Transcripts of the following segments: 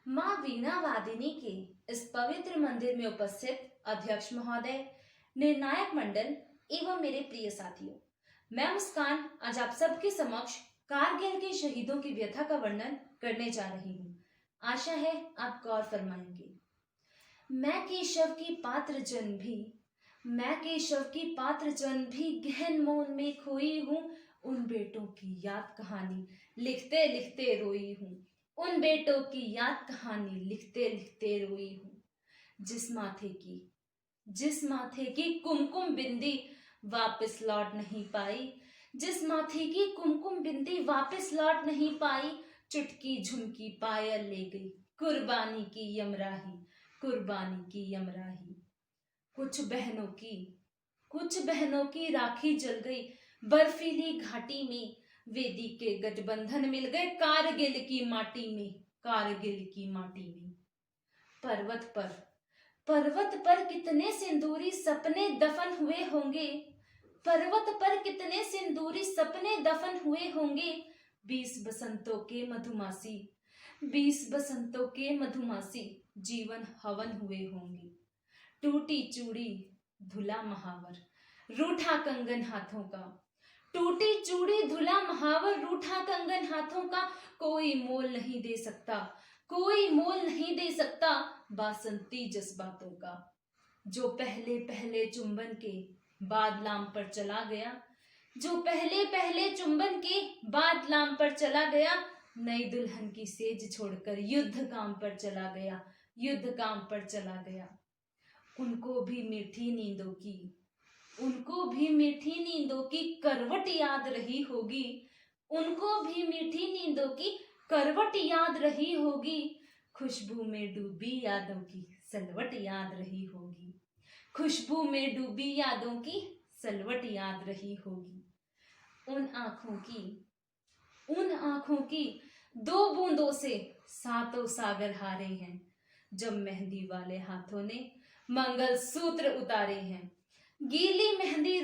माँ वीणा वादिनी के इस पवित्र मंदिर में उपस्थित अध्यक्ष महोदय, निर्णायक मंडल एवं मेरे प्रिय साथियों, मैं मुस्कान आज आप सबके समक्ष कारगिल के शहीदों की व्यथा का वर्णन करने जा रही हूँ। आशा है आप गौर फरमाएंगे। मैं केशव की पात्र जन भी गहन मौन में खोई हूँ। उन बेटों की याद कहानी लिखते लिखते रोई हूँ। उन बेटों की याद कहानी लिखते लिखते रोई हूँ। जिस माथे की कुमकुम बिंदी वापस लौट नहीं पाई, जिस माथे की कुमकुम बिंदी वापस लौट नहीं पाई, चुटकी झुमकी पायल ले गई कुर्बानी की यमराही, कुर्बानी की यमराही। कुछ बहनों की राखी जल गई बर्फीली घाटी में, वेदी के गठबंधन मिल गए कारगिल की माटी में, कारगिल की माटी में। पर्वत पर कितने सिंदूरी सपने दफन हुए होंगे, पर्वत पर कितने सिंदूरी सपने दफन हुए होंगे। 20 बसंतों के मधुमासी जीवन हवन हुए होंगे। टूटी चूड़ी धुला महावर, रूठा कंगन हाथों का, टूटी चूड़ी धुला महावर, रूठा कंगन हाथों का। कोई मोल नहीं दे सकता, कोई मोल नहीं दे सकता बासंती जज्बातों का। जो पहले पहले चुंबन के बाद लाम पर चला गया, जो पहले पहले चुंबन के बाद लाम पर चला गया, नई दुल्हन की सेज छोड़कर युद्ध काम पर चला गया, युद्ध काम पर चला गया। उनको भी मीठी नींदों की करवट याद रही होगी, उनको भी मीठी नींदों की करवट याद रही होगी। खुशबू में डूबी यादों की सलवट याद रही होगी, खुशबू में डूबी यादों की सलवट याद रही होगी। उन आंखों की 2 बूंदों से सातों सागर हारे हैं, जब मेहंदी वाले हाथों ने मंगल सूत्र उतारे हैं। गीली मेहंदी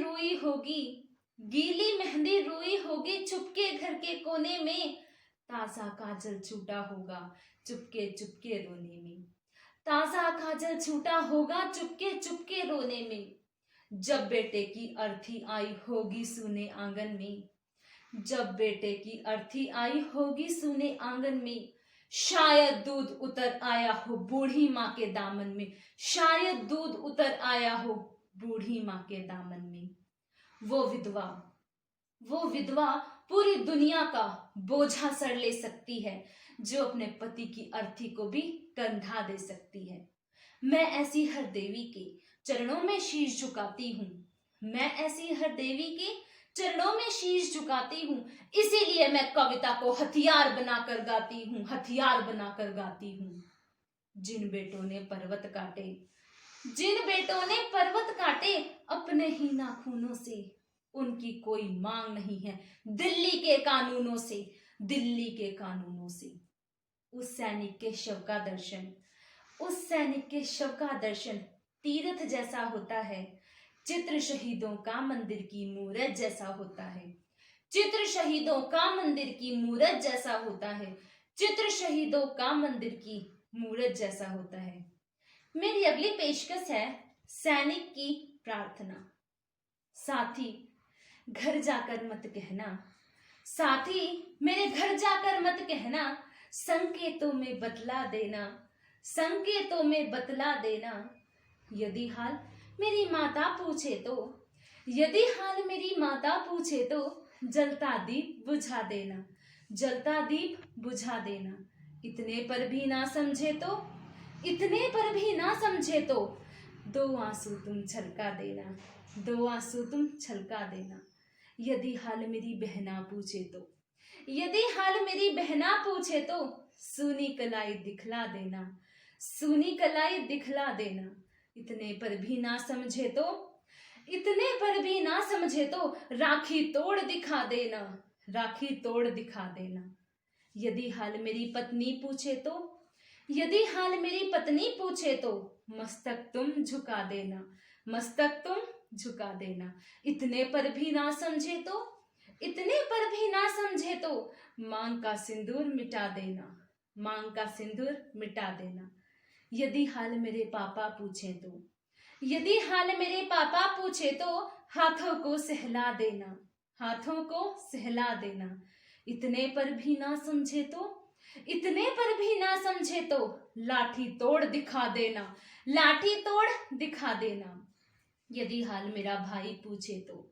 रोई होगी चुपके घर के कोने में, ताजा काजल छूटा होगा चुपके चुपके रोने में, ताजा काजल छूटा होगा चुपके चुपके रोने में। जब बेटे की अर्थी आई होगी सूने आंगन में, जब बेटे की अर्थी आई होगी सूने आंगन में, शायद दूध उतर आया हो बूढ़ी माँ के दामन में, शायद दूध उतर आया हो बूढ़ी माँ के दामन में। वो विधवा पूरी दुनिया का बोझा सर ले सकती है, जो अपने पति की अर्थी को भी कंधा दे सकती है। मैं ऐसी हर देवी के चरणों में शीश झुकाती हूँ, मैं ऐसी हर देवी के चरणों में शीश झुकाती हूँ। इसीलिए मैं कविता को हथियार बनाकर गाती हूँ, हथियार बनाकर गाती हूँ। जिन बेटों ने पर्वत काटे अपने ही नाखूनों से, उनकी कोई मांग नहीं है दिल्ली के कानूनों से, दिल्ली के कानूनों से। उस सैनिक के शव का दर्शन तीर्थ जैसा होता है, चित्र शहीदों का मंदिर की मूरत जैसा होता है, चित्र शहीदों का मंदिर की मूरत जैसा होता है, चित्र शहीदों का मंदिर की मूरत जैसा होता है। मेरी अगली पेशकश है सैनिक की प्रार्थना। साथी घर जाकर मत कहना, साथी मेरे घर जाकर मत कहना, संकेतों में बतला देना, संकेतों में बतला देना। यदि हाल मेरी माता पूछे तो, यदि हाल मेरी माता पूछे तो, जलता दीप बुझा देना, जलता दीप बुझा देना। इतने पर भी ना समझे तो, इतने पर भी ना समझे तो, 2 आंसू तुम छलका देना, 2 आंसू तुम छलका देना। यदि हाल मेरी बहना पूछे तो, यदि हाल मेरी बहना पूछे तो, सूनी कलाई दिखला देना, सूनी कलाई दिखला देना। इतने पर भी ना समझे तो, इतने पर भी ना समझे तो, राखी तोड़ दिखा देना, राखी तोड़ दिखा देना। यदि हाल मेरी पत्नी पूछे तो, यदि हाल मेरी पत्नी पूछे तो, मस्तक तुम झुका देना, मस्तक तुम झुका देना। इतने पर भी ना समझे तो, इतने पर भी ना समझे तो, मांग का सिंदूर मिटा देना, मांग का सिंदूर मिटा देना। यदि हाल मेरे पापा पूछे तो, यदि हाल मेरे पापा पूछे तो हाथों को सहला देना, हाथों को सहला देना। इतने पर भी ना समझे तो, इतने पर भी ना समझे तो लाठी तोड़ दिखा देना, लाठी तोड़ दिखा देना। यदि हाल मेरा भाई पूछे तो,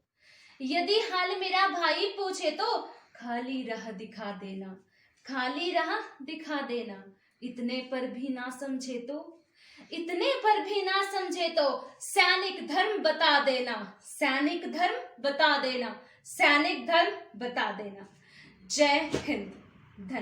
यदि हाल मेरा भाई पूछे तो खाली राह दिखा देना, खाली राह दिखा देना। इतने पर भी ना समझे तो, इतने पर भी ना समझे तो सैनिक धर्म बता देना, सैनिक धर्म बता देना, सैनिक धर्म बता देना। जय हिंद।